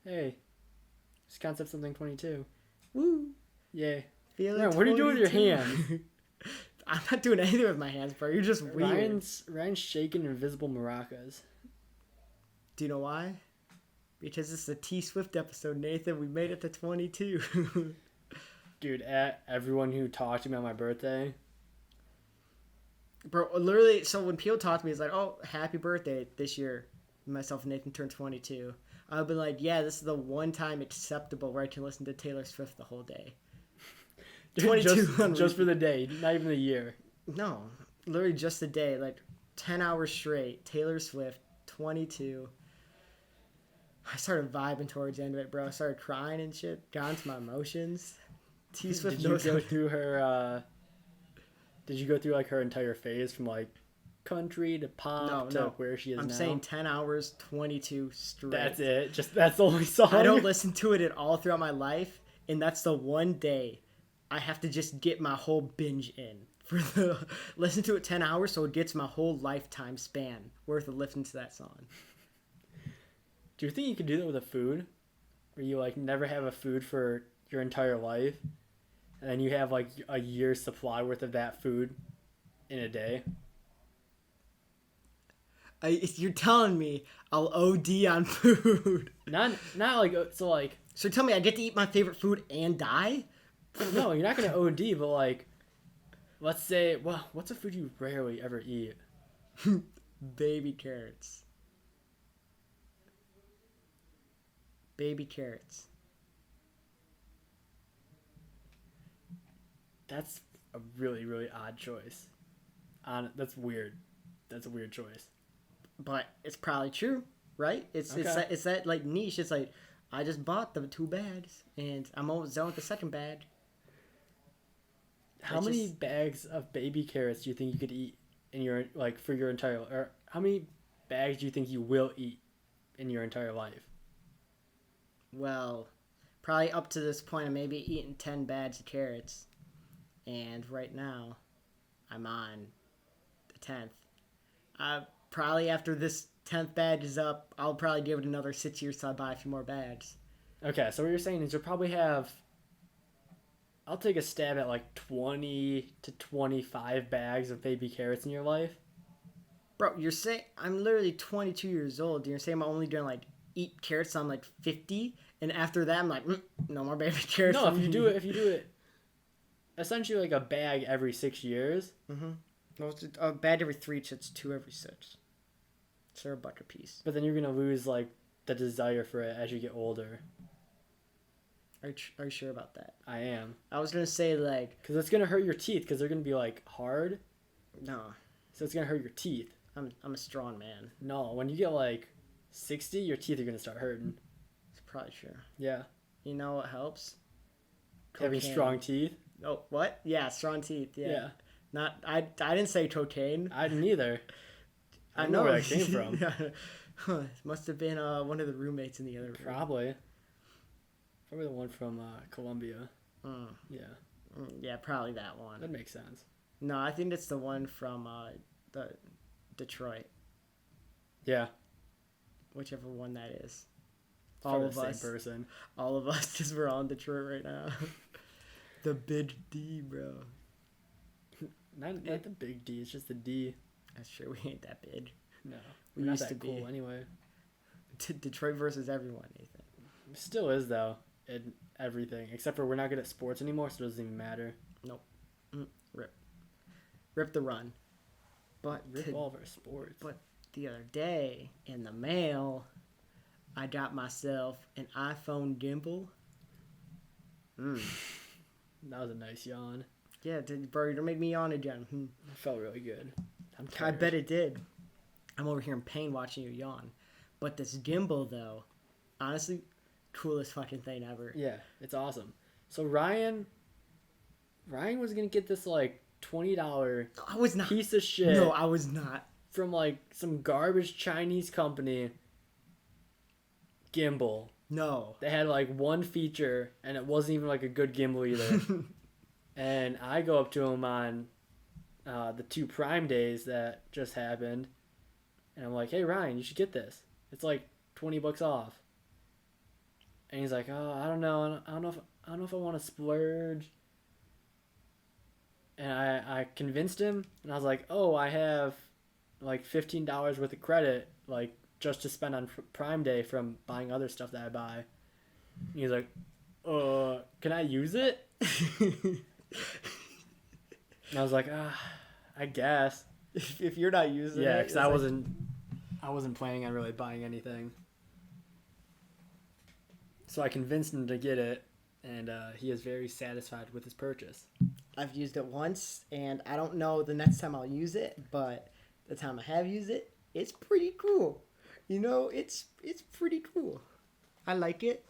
Hey, it's Concept Something 22. Woo! Yay. Feeling Ryan, what are you doing with your 22. hands? I'm not doing anything with my hands, bro. You're just weird. Ryan's shaking invisible maracas. Do you know why? Because this is a T Swift episode, Nathan. We made it to 22. Dude, everyone who talked to me on my birthday. Bro, literally, so when people talk to me, it's like, oh, happy birthday this year. Myself and Nathan turned 22. I've been like, yeah, this is the one time acceptable where I can listen to Taylor Swift the whole day. Dude, 22 just for the day, not even the year. No, literally just a day, like 10 hours straight. Taylor Swift, 22. I started vibing towards the end of it, bro. I started crying and shit. Got into my emotions. T Swift Did you go through her? Did you go through like her entire phase from like country to pop to where she is I'm now? saying 10 hours, 22 straight. That's it. That's the only song. I don't listen to it at all throughout my life, and that's the one day I have to just get my whole binge in. Listen to it 10 hours so it gets my whole lifetime span worth of listening to that song. Do you think you could do that with a food? Where you like never have a food for your entire life, and then you have like a year's supply worth of that food in a day? You're telling me I'll OD on food. Not like so like. So tell me I get to eat my favorite food and die? No, you're not gonna OD, but like, let's say, well, what's a food you rarely ever eat? Baby carrots. Baby carrots. That's a really, really odd choice. That's weird. That's a weird choice. But it's probably true, right? It's that like niche. It's like I just bought the 2 bags and I'm almost done with the second bag. How many bags of baby carrots do you think you could eat in your like for your entire, or how many bags do you think you will eat in your entire life? Well, probably up to this point, I may be eating 10 bags of carrots. And right now, I'm on the 10th. Probably after this 10th bag is up, I'll probably give it another 6 years till I buy a few more bags. Okay, so what you're saying is you'll probably have, I'll take a stab at like 20 to 25 bags of baby carrots in your life. Bro, you're saying, I'm literally 22 years old. And you're saying I'm only doing like eat carrots till I'm like 50, and after that I'm like, no more baby carrots. No, if you do it, essentially like a bag every 6 years. Mm-hmm. Well, it's a bag every 3, so it's 2 every 6. So a buck a piece. But then you're gonna lose like the desire for it as you get older. Are you sure about that? I am. I was gonna say like, because it's gonna hurt your teeth because they're gonna be like hard. No. So it's gonna hurt your teeth. I'm a strong man. No, when you get like 60, your teeth are gonna start hurting. It's probably true. Yeah. You know what helps? Having strong teeth. Oh, what? Yeah, strong teeth. Yeah. Yeah. Not I didn't say cocaine. I didn't either. I I don't know where that came from. Huh, it must have been one of the roommates in the other room. Probably the one from Columbia. Yeah. Yeah, probably that one. That makes sense. No, I think it's the one from the Detroit. Yeah. Whichever one that is. It's all of us. Same person. All of us, because we're all in Detroit right now. The big D, bro. Not the big D. It's just the D. That's true. We ain't that big. No, we not used that to be. Cool anyway. Detroit versus everyone, Nathan. Still is though. In everything, except for we're not good at sports anymore, so it doesn't even matter. Nope. Rip the run. But rip all of our sports. But the other day in the mail, I got myself an iPhone gimbal. That was a nice yawn. Yeah, bro, you made me yawn again. It felt really good. I bet it did. I'm over here in pain watching you yawn. But this gimbal, though, honestly, coolest fucking thing ever. Yeah, it's awesome. So Ryan was gonna get this like $20 I was not. piece of shit. No, I was not. From like some garbage Chinese company gimbal. No. They had like one feature and it wasn't even like a good gimbal either. And I go up to him on the 2 Prime days that just happened, and I'm like, hey Ryan, you should get this. It's like $20 off. And he's like, oh, I don't know. I don't know if I want to splurge. And I convinced him, and I was like, oh, I have like $15 worth of credit, like just to spend on Prime Day from buying other stuff that I buy. And he's like, can I use it? And I was like, I guess. If you're not using it. Yeah, because I wasn't planning on really buying anything. So I convinced him to get it, and he is very satisfied with his purchase. I've used it once, and I don't know the next time I'll use it, but the time I have used it, it's pretty cool. You know, it's pretty cool. I like it.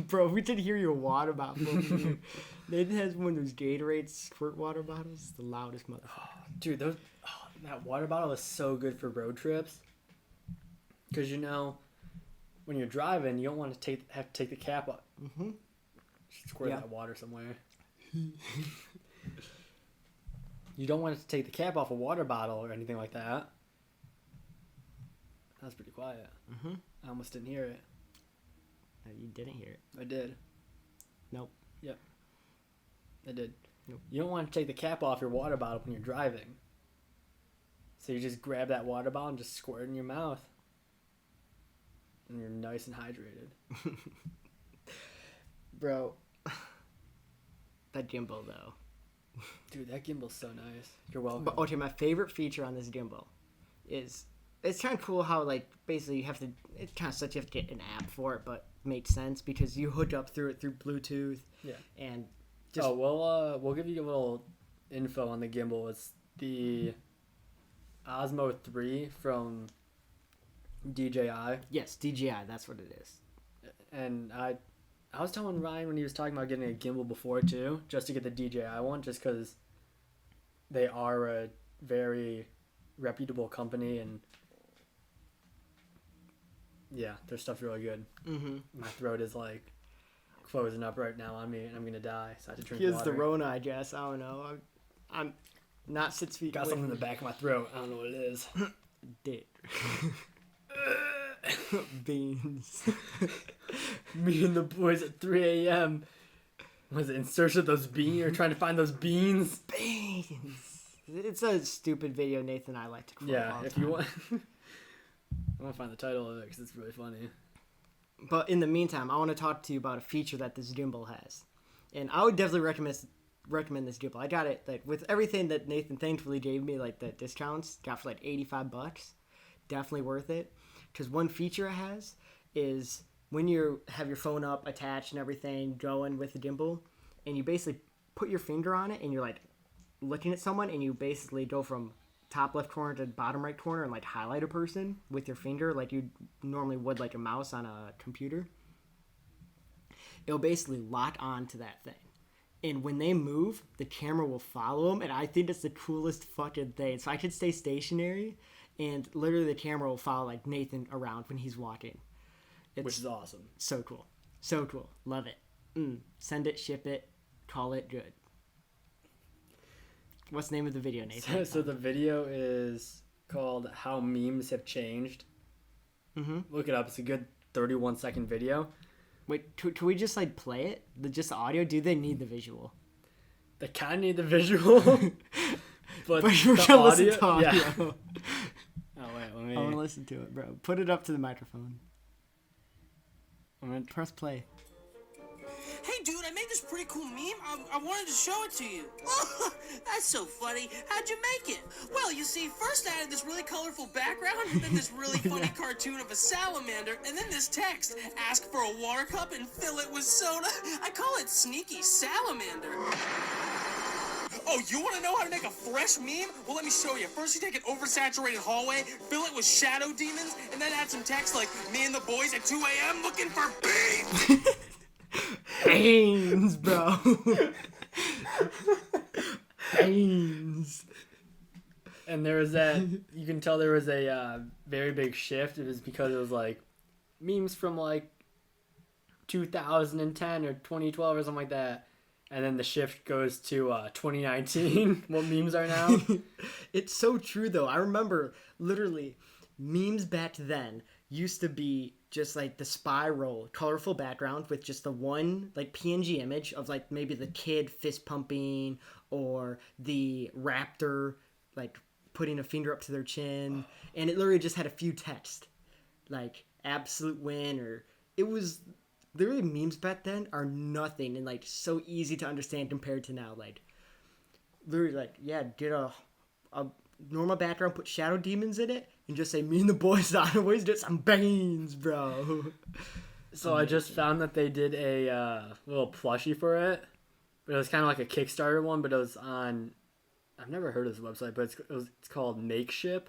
Bro, we did hear your water bottle. Nathan has one of those Gatorade squirt water bottles, the loudest motherfucker. Oh, dude, that water bottle is so good for road trips. Because, you know, when you're driving, you don't want to have to take the cap off. Mm-hmm. Squirt that water somewhere. You don't want to take the cap off a water bottle or anything like that. That was pretty quiet. Mm-hmm. I almost didn't hear it. No, you didn't hear it. I did. Nope. Yep. I did. Nope. You don't want to take the cap off your water bottle when you're driving. So you just grab that water bottle and just squirt it in your mouth. And you're nice and hydrated. Bro. That gimbal, though. Dude, that gimbal's so nice. You're welcome. But, okay, my favorite feature on this gimbal is... It's kind of cool how, like, basically you have to... It's kind of such you have to get an app for it, but makes sense because you hook up through Bluetooth. Yeah. And just... Oh, we'll give you a little info on the gimbal. It's the Osmo 3 from DJI. Yes, DJI, that's what it is. And I was telling Ryan when he was talking about getting a gimbal before, too, just to get the DJI one, just because they are a very reputable company, and yeah, their stuff's really good. Mm-hmm. My throat is, like, closing up right now on me, and I'm going to die, so I have to drink Here's water. the Rona, I guess. I don't know. I'm not 6 feet Got away something in from the back of my throat. I don't know what it is. Dick. Beans. Me and the boys at 3 a.m. Was it in search of those beans? Or trying to find those beans? Beans. It's a stupid video Nathan and I like to quote Yeah, all the if time. you want... I want to find the title of it because it's really funny. But in the meantime, I want to talk to you about a feature that this gimbal has. And I would definitely recommend this gimbal. I got it like with everything that Nathan thankfully gave me, like the discounts, got for like $85. Definitely worth it. Because one feature it has is when you have your phone up, attached and everything, going with the gimbal, and you basically put your finger on it and you're like looking at someone and you basically go from top left corner to bottom right corner and like highlight a person with your finger like you normally would like a mouse on a computer. It'll basically lock on to that thing. And when they move, the camera will follow them, and I think it's the coolest fucking thing. So I could stay stationary, and literally the camera will follow like Nathan around when he's walking. Which is awesome. So cool. So cool. Love it. Send it, ship it, call it good. What's the name of the video, Nathan? So the video is called How Memes Have Changed. Mm-hmm. Look it up. It's a good 31-second video. Wait, can we just like play it? Just the audio? Do they need the visual? They kind of need the visual. but we're the gonna listen to audio. Yeah. Oh, wait. Let me... I want to listen to it, bro. Put it up to the microphone. I'm going to press play. Hey, dude, I made this pretty cool meme. I wanted to show it to you. Oh, that's so funny. How'd you make it? Well, you see, first I added this really colorful background, then this really funny cartoon of a salamander, and then this text, ask for a water cup and fill it with soda. I call it Sneaky Salamander. Oh, you want to know how to make a fresh meme? Well, let me show you. First, you take an oversaturated hallway, fill it with shadow demons, and then add some text like, me and the boys at 2 a.m. looking for beans. Beans, bro. Beans. And there was that, you can tell there was a very big shift. It was because it was like memes from like 2010 or 2012 or something like that. And then the shift goes to 2019, what memes are now. It's so true, though. I remember literally memes back then used to be just like the spiral, colorful background with just the one like PNG image of like maybe the kid fist pumping or the raptor like putting a finger up to their chin, and it literally just had a few text like absolute win, or it was literally memes back then are nothing and like so easy to understand compared to now. Like literally like get a normal background, put shadow demons in it, and just say me and the boys always did some beans, bro. So I just found that they did a little plushie for it, but it was kind of like a Kickstarter one, but it was on. I've never heard of this website, but it's called Makeship,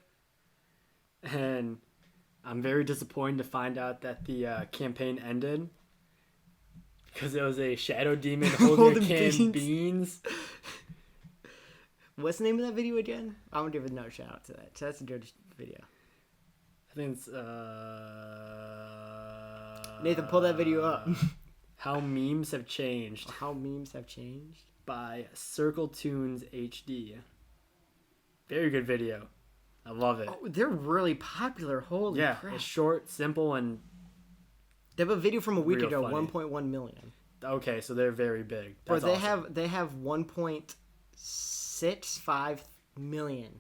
and I'm very disappointed to find out that the campaign ended because it was a shadow demon holding a can of beans. What's the name of that video again? I'm gonna give another shout out to that. So that's a good video. I think it's Nathan, pull that video up. How Memes Have Changed. How Memes Have Changed By Circle Tunes HD. Very good video. I love it. Oh, they're really popular. Holy crap. It's short, simple, and they have a video from a week real ago, funny. 1.1 million. Okay, so they're very big. Bro, That's awesome. they have 1.65 million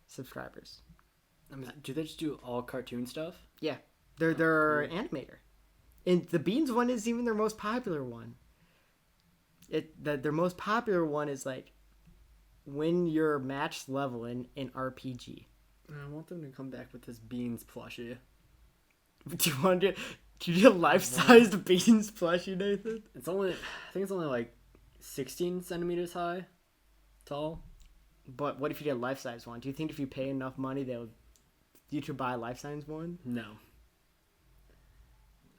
subscribers. I mean, do they just do all cartoon stuff? Yeah, they're an animator, and the Beans one is even their most popular one. Their most popular one is like when you're match level in RPG. I want them to come back with this Beans plushie. Do you want to do a life-sized Beans plushie, Nathan? I think it's only like 16 centimeters high, tall. But what if you did a life-size one? Do you think if you pay enough money, you could buy a life-size one? No.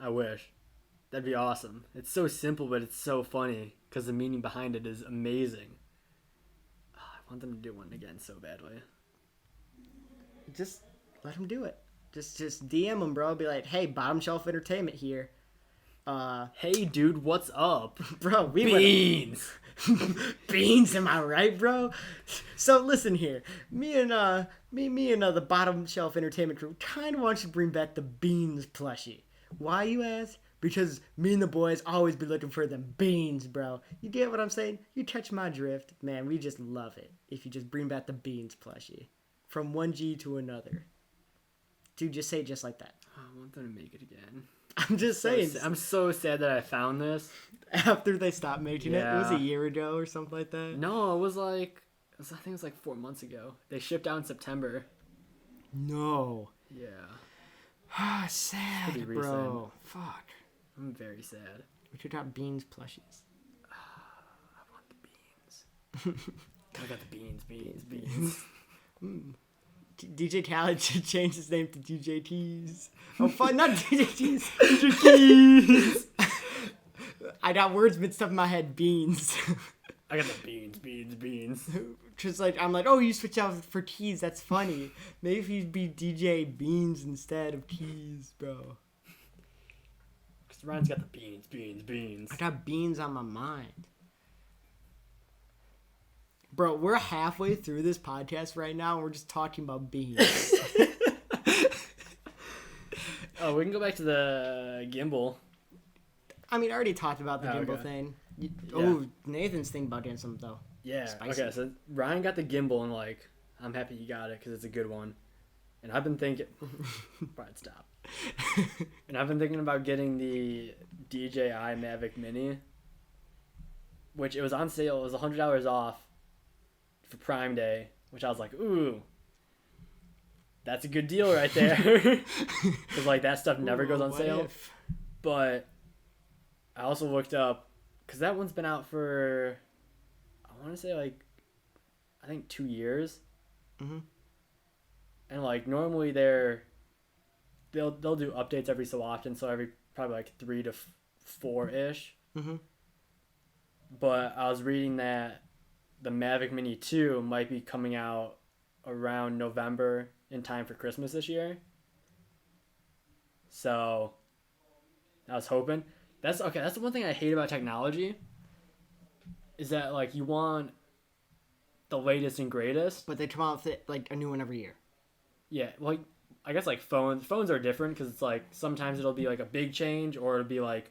I wish. That'd be awesome. It's so simple, but it's so funny because the meaning behind it is amazing. Oh, I want them to do one again so badly. Just let them do it. Just DM them, bro. Be like, hey, Bottom Shelf Entertainment here. Hey, dude, what's up? Bro, we Beans! Beans, am I right, bro? So listen here. Me and the Bottom Shelf Entertainment crew kind of want you to bring back the Beans plushie. Why, you ask? Because me and the boys always be looking for them beans, bro. You get what I'm saying? You catch my drift? Man, we just love it if you just bring back the Beans plushie. From one G to another. Dude, just say it just like that. I want them to make it again. I'm just saying. I'm so sad that I found this. After they stopped making it. It was a Yeah. year ago or something like that. No, I think it was like 4 months ago. They shipped out in September. No. Yeah. Ah, sad, Pretty bro. recent. Fuck. I'm very sad. We should have Beans plushies. I want the beans. I got the beans. DJ Khaled should change his name to DJ Keys. Oh, fun, not DJ Keys. DJ Keys. I got words mixed up in my head. Beans. I got the beans. Just like, I'm like, oh, you switch out for Keys. That's funny. Maybe if he'd be DJ Beans instead of Keys, bro. Because Ryan's got the beans. I got beans on my mind. Bro, we're halfway through this podcast right now, and we're just talking about beans. Oh, we can go back to the gimbal. I mean, I already talked about the Oh, gimbal okay. thing. Oh, Nathan's thinking about doing something, though. Yeah. Spicy. Okay, so Ryan got the gimbal, and like, I'm happy he got it because it's a good one. And I've been thinking, Brian, stop. And I've been thinking about getting the DJI Mavic Mini, which it was on sale. It was $100 off for Prime Day, which I was like, ooh, that's a good deal right there. Because like that stuff never goes on What sale. if? But I also looked up, because that one's been out for, I want to say like, I think 2 years. Mhm. And like normally they'll do updates every so often, so every probably like 3 to 4 ish. Mhm. But I was reading that the Mavic Mini 2 might be coming out around November in time for Christmas this year. So I was hoping. That's the one thing I hate about technology is that like you want the latest and greatest. But they come out with like a new one every year. Yeah, like I guess like phones are different because it's like sometimes it'll be like a big change or it'll be like,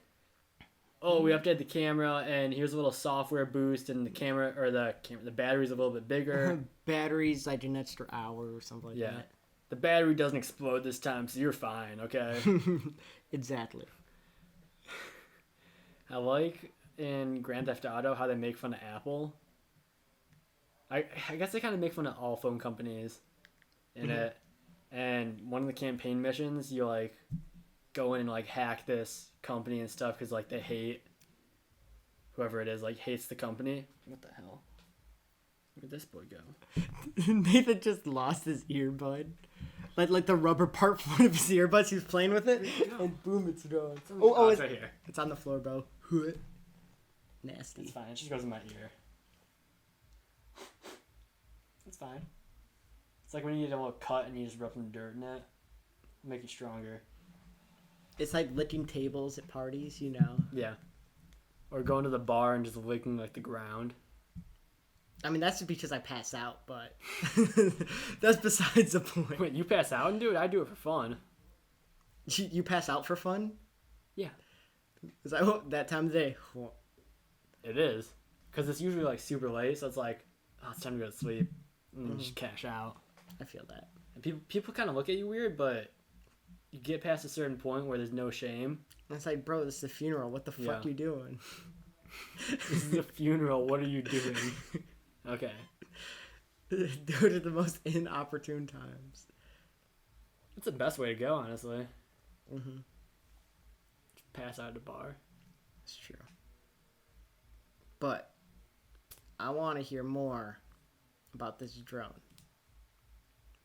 oh, we updated the camera and here's a little software boost and the camera or the battery's a little bit bigger. Batteries like an extra hour or something like Yeah. The battery doesn't explode this time, so you're fine, okay? that. Exactly. I like in Grand Theft Auto how they make fun of Apple. I guess they kind of make fun of all phone companies in it. And one of the campaign missions, you like go in and like hack this company and stuff because like they hate whoever it is, like hates the company. What the hell? Where'd this boy go? Nathan just lost his earbud. Like the rubber part for one of his earbuds, he was playing with it, and boom, it's gone. It's right here. It's on the floor, bro. Nasty. It's fine. It just goes in my ear. It's fine. It's like when you get a little cut and you just rub some dirt in it. Make it stronger. It's like licking tables at parties, you know. Yeah. Or going to the bar and just licking like the ground. I mean, that's because I pass out, but that's besides the point. Wait, you pass out and do it? I do it for fun. You pass out for fun? Yeah. Is that that time of day? It is. Because it's usually like super late, so it's like, oh, it's time to go to sleep. And just cash out. I feel that. And people kind of look at you weird, but you get past a certain point where there's no shame. And it's like, bro, this is a funeral. What the fuck Yeah. you doing? This is a funeral. What are you doing? Okay. Do it at the most inopportune times. That's the best way to go, honestly. Mm-hmm. Just pass out at the bar. It's true. But I want to hear more about this drone.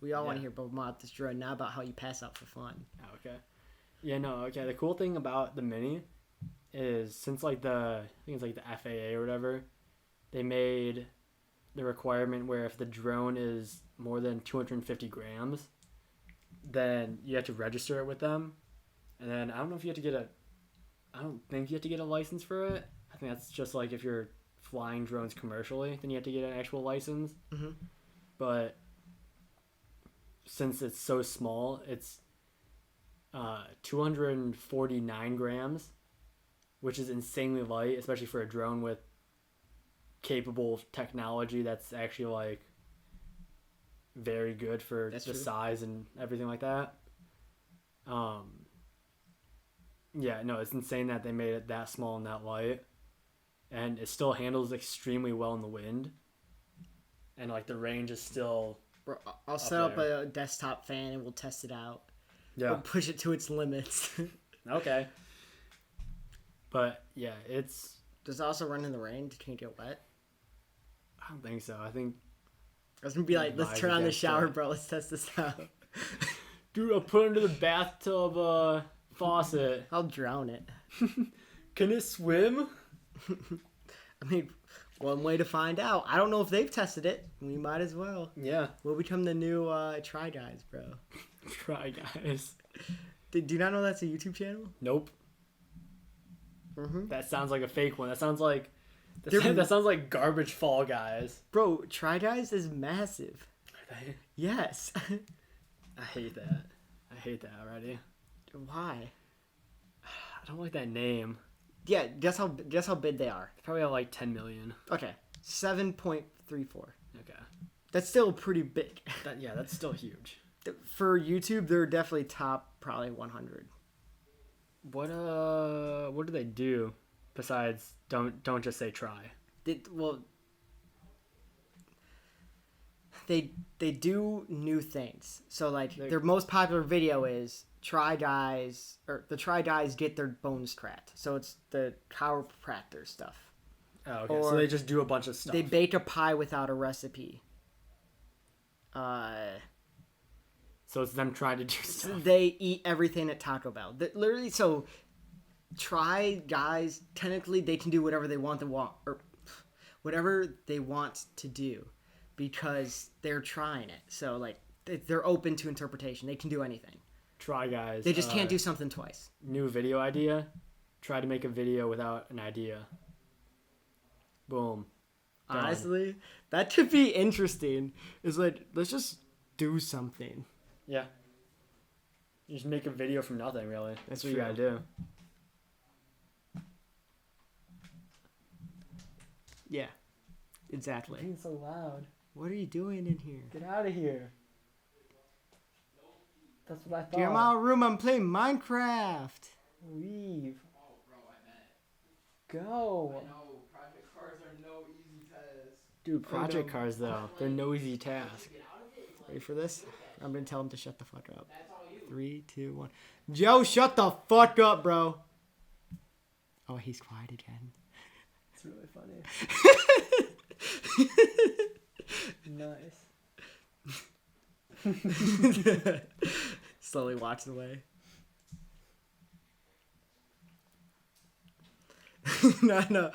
We all want to Yeah. hear about this drone, not about how you pass out for fun. Oh, okay. Yeah, no, okay. The cool thing about the Mini is since like I think it's like the FAA or whatever, they made the requirement where if the drone is more than 250 grams, then you have to register it with them. And then I don't know if you have to get I don't think you have to get a license for it. I think that's just like if you're flying drones commercially, then you have to get an actual license. Mhm. But since it's so small, it's 249 grams, which is insanely light, especially for a drone with capable technology that's actually like very good for That's the true. size and everything like that. Yeah, no, it's insane that they made it that small and that light, and it still handles extremely well in the wind, and like the range is still Bro, I'll set up a desktop fan and we'll test it out. We'll push it to its limits. Okay. But yeah, it's Does it also run in the rain? Can you get wet? I don't think so. I think I was gonna be like, let's Advise turn on the against shower, that. bro. Let's test this out. dude, I'll put it into the bathtub faucet. I'll drown it. Can it swim? I mean, one way to find out. I don't know if they've tested it. We might as well. Yeah. We'll become the new Try Guys, bro. Try guys. Do you not know that's a YouTube channel? Nope. Mm-hmm. That sounds like a fake one. That sounds like They're- that sounds like garbage Fall Guys. Bro, Try Guys is massive. Are they? Yes. I hate that. I hate that already. Why? I don't like that name. Yeah, guess how big they are. They probably have like 10 million. Okay, 7.34. Okay. That's still pretty big. Yeah, that's still huge. For YouTube, they're definitely top probably 100. What do they do besides don't just say try? They do new things. So like their most popular video is the Try Guys get their bones cracked. So it's the chiropractor stuff. Oh, okay. Or So they just do a bunch of stuff. They bake a pie without a recipe. So it's them trying to do stuff. They eat everything at Taco Bell. Literally, so Try Guys, technically they can do whatever they want or whatever they want to do because they're trying it. So like they're open to interpretation. They can do anything. Try Guys. They just can't do something twice. New video idea. Try to make a video without an idea. Boom. Done. Honestly, that could be interesting. Is like, let's just do something. Yeah. You just make a video from nothing, really. That's what you true. gotta do. Yeah, exactly. Being so loud. What are you doing in here? Get out of here. That's what I thought. Get out of my room. I'm playing Minecraft. Leave. Oh, bro, I meant. Go. I know, Project Cars are no easy task. Dude, project cars, though. They're no easy task. Ready for this? I'm gonna tell him to shut the fuck up. That's all you. 3, 2, 1. Joe, shut the fuck up, bro. Oh, he's quiet again. It's really funny. Nice. Slowly walks away. No.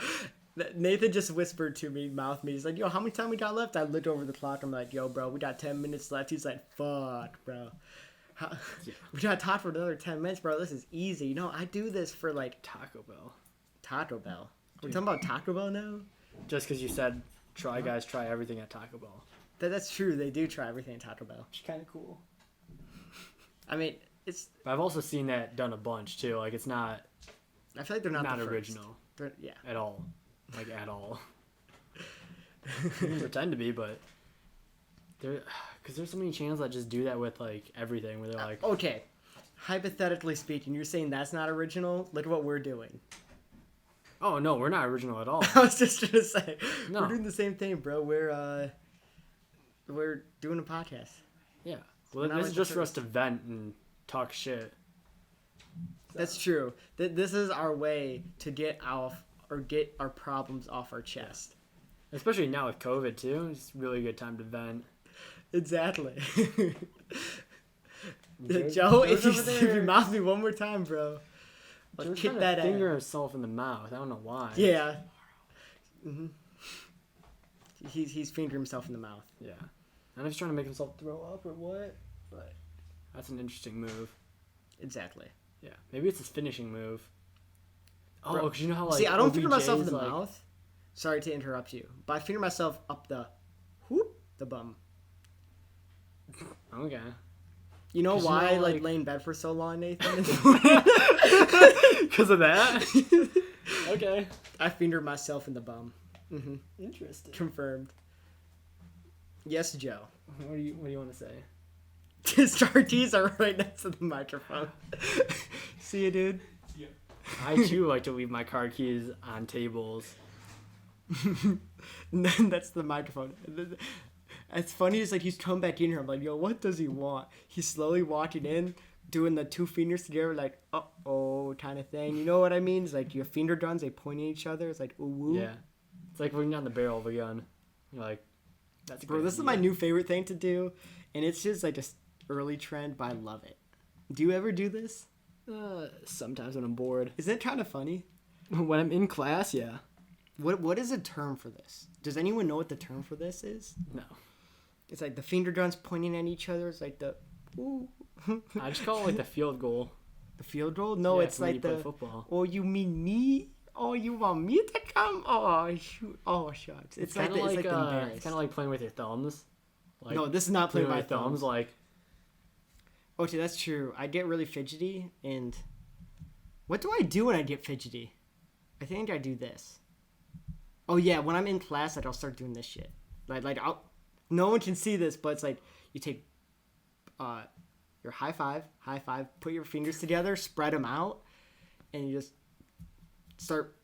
Nathan just whispered to me, mouthed me. He's like, yo, how many time we got left? I looked over the clock. I'm like, yo, bro, we got 10 minutes left. He's like, fuck, bro. We got to talk for another 10 minutes, bro. This is easy. You know, I do this for like Taco Bell. Taco Bell. We're talking about Taco Bell now? Just because you said, try everything at Taco Bell. That's true. They do try everything at Taco Bell. Which is kind of cool. I mean, it's. But I've also seen that done a bunch, too. Like, it's not I feel like they're not the first. original Yeah. at all. Like, at all. They can pretend to be, but... Because there's so many channels that just do that with, like, everything. Where they're like... Okay. Hypothetically speaking, you're saying that's not original? Look at what we're doing. Oh, no, we're not original at all. I was just going to say. No. We're doing the same thing, bro. We're doing a podcast. Yeah. Well, Not this like is the just for us first. to vent and talk shit. That's true. This is our way to get our problems off our chest. Especially now with COVID, too. It's a really good time to vent. Exactly. Joe's- Joe, Joe's if over you there- mouth me one more time, bro, I'll Joe's kick trying that to ass. finger himself in the mouth. I don't know why. Yeah. hmm He's fingering himself in the mouth. Yeah. I don't know if he's trying to make himself throw up or what, but that's an interesting move. Exactly. Yeah. Maybe it's his finishing move. Oh, Bro, because you know how, like, See, I don't finger myself in OBJ's, the like- mouth. Sorry to interrupt you, but I finger myself up the bum. Okay. You know 'Cause you why, know, like, like- lay in bed for so long, Nathan? Because of that? Okay. I finger myself in the bum. Interesting. Confirmed. Yes, Joe. What do you want to say? His star keys are right next to the microphone. See you, dude. I too like to leave my car keys on tables. And then that's the microphone. It's funny. It's like he's come back in here. I'm like, yo, what does he want? He's slowly walking in, doing the two fingers together, like, uh-oh, kind of thing. You know what I mean? It's like your finger guns, they point at each other. It's like, ooh, woo. Yeah. It's like looking down the barrel of a gun. You're like, that's a Bro, good this is idea. my new favorite thing to do. And it's just like this early trend, but I love it. Do you ever do this? Sometimes when I'm bored. Isn't it kind of funny? When I'm in class, yeah. What is a term for this? Does anyone know what the term for this is? No. It's like the finger guns pointing at each other. It's like the ooh. I just call it like the field goal. The field goal? No, Yeah, it's for when like you play the football. oh, you mean me? Oh, you want me to come? Oh, shoot. Oh, shucks. It's like kind of it's like the it's embarrassed. kind of like playing with your thumbs. Like, No, this is not playing with with my my thumbs. Like, Okay, that's true. I get really fidgety, and what do I do when I get fidgety? I think I do this. Oh yeah, when I'm in class, like I'll start doing this shit. No one can see this, but it's like you take your high five, put your fingers together, spread them out, and you just start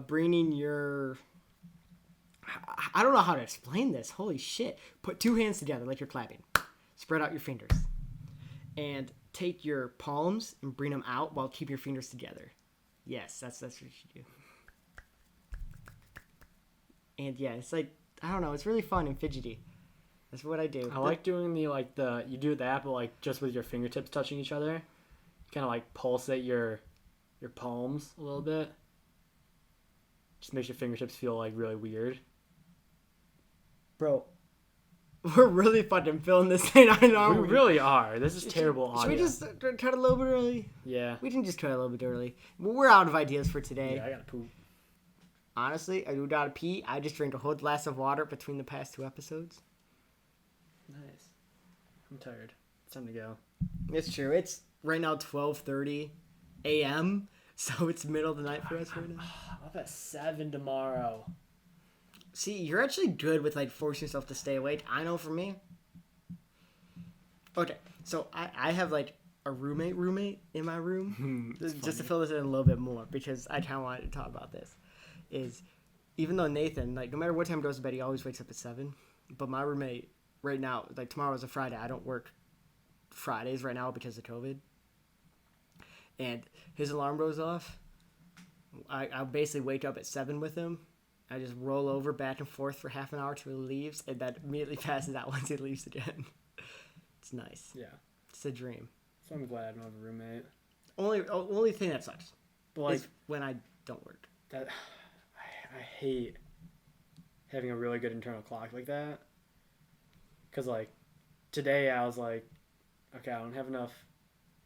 bringing your. I don't know how to explain this. Holy shit! Put two hands together like you're clapping. Spread out your fingers. And take your palms and bring them out while keep your fingers together. Yes, that's what you should do. And yeah, it's like, I don't know, it's really fun and fidgety. That's what I do. I like doing you do that, but like just with your fingertips touching each other. Kind of like pulsate your palms a little bit. Just makes your fingertips feel like really weird. Bro, we're really fucking filling this thing out, aren't We we? really are. This is terrible Should audio. we just cut a little bit early? Yeah. We can just cut a little bit early. We're out of ideas for today. Yeah, I gotta poop. Honestly, I do gotta pee. I just drank a whole glass of water between the past two episodes. Nice. I'm tired. It's time to go. It's true. It's right now 12:30 a.m. So it's middle of the night for us right now. I'm up at 7 tomorrow. See, you're actually good with like forcing yourself to stay awake. I know for me. Okay, so I have like a roommate in my room. Just to fill this in a little bit more, because I kind of wanted to talk about this. Is even though Nathan, like, no matter what time he goes to bed, he always wakes up at 7. But my roommate right now, like, tomorrow is a Friday. I don't work Fridays right now because of COVID. And his alarm goes off. I basically wake up at 7 with him. I just roll over back and forth for half an hour till he leaves, and then immediately passes out once he leaves again. It's nice. Yeah. It's a dream. So I'm glad I don't have a roommate. Only thing that sucks But like is when I don't work. that, I hate having a really good internal clock like that. Cause like today I was like, okay, I don't have enough,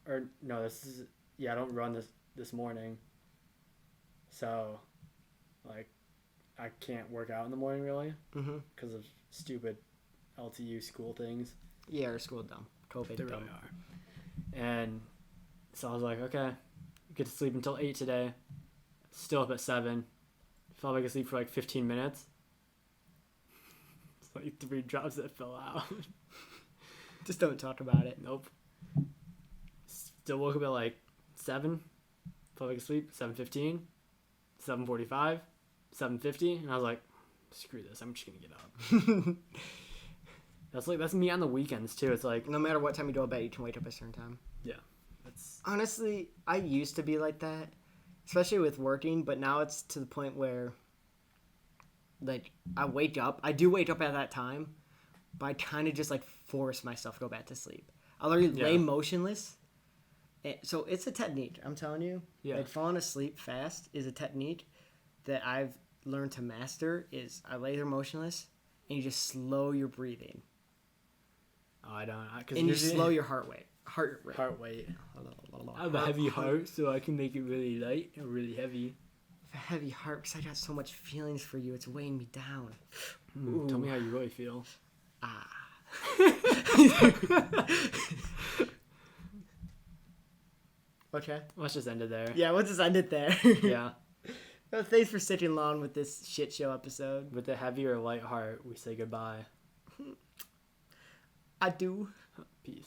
or no, I don't run this morning. So, like, I can't work out in the morning really Mm-hmm. because of stupid LTU school things. Yeah, our school dumb. COVID They dumb. really are. And so I was like, okay, get to sleep until 8 today. Still up at 7. Felt like I could sleep for like 15 minutes. It's like 3 drops that fell out. Just don't talk about it. Nope. Still woke up at like 7. Felt like asleep. 7:15. 7:45. 7:50. And I was like, screw this. I'm just going to get up. That's me on the weekends too. It's like, No matter what time you go to bed, you can wake up at a certain time. that's Honestly, I used to be like that, especially with working, but now it's to the point where, like, I do wake up at that time, but I kind of just, like, force myself to go back to sleep. I'll literally lay Yeah. motionless. So it's a technique, I'm telling you. Yeah. Like, falling asleep fast is a technique that I've learned to master. Is I lay there motionless, and you just slow your breathing. oh, I don't. Cause And you usually- slow your heart rate. Heart rate. heart weight. I have a heavy heart, so I can make it really light and really heavy. A heavy heart because I got so much feelings for you. It's weighing me down. Tell me how you really feel. Okay. Let's just end it there. Yeah, we'll just end it there. Yeah. Well, thanks for sticking along with this shit show episode. With a heavy or light heart, we say goodbye. I do. Peace.